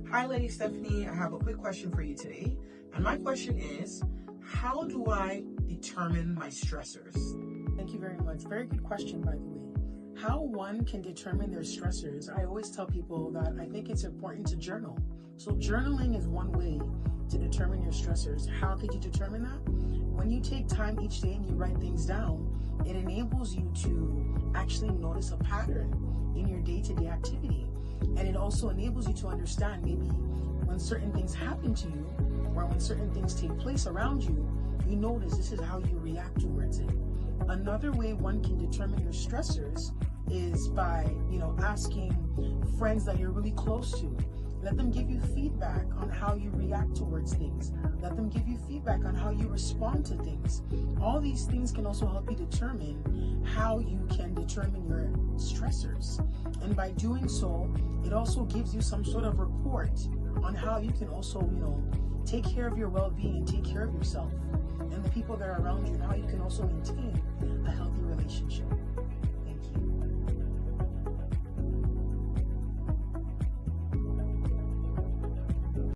Hi, Lady Stephanie. I have a quick question for you today. And my question is, how do I determine my stressors? Thank you very much. Very good question, by the way. How one can determine their stressors. I always tell people that I think it's important to journal. So journaling is one way to determine your stressors. How could you determine that? When you take time each day and you write things down, it enables you to actually notice a pattern in your day-to-day activity. And it also enables you to understand maybe when certain things happen to you or when certain things take place around you, you notice this is how you react towards it. Another way one can determine your stressors is by, asking friends that you're really close to. Let them give you feedback on how you react towards things. Let them give you feedback on how you respond to things. All these things can also help you determine how you can determine your stressors. And by doing so, it also gives you some sort of report on how you can also, take care of your well-being and take care of yourself and the people that are around you, and how you can also maintain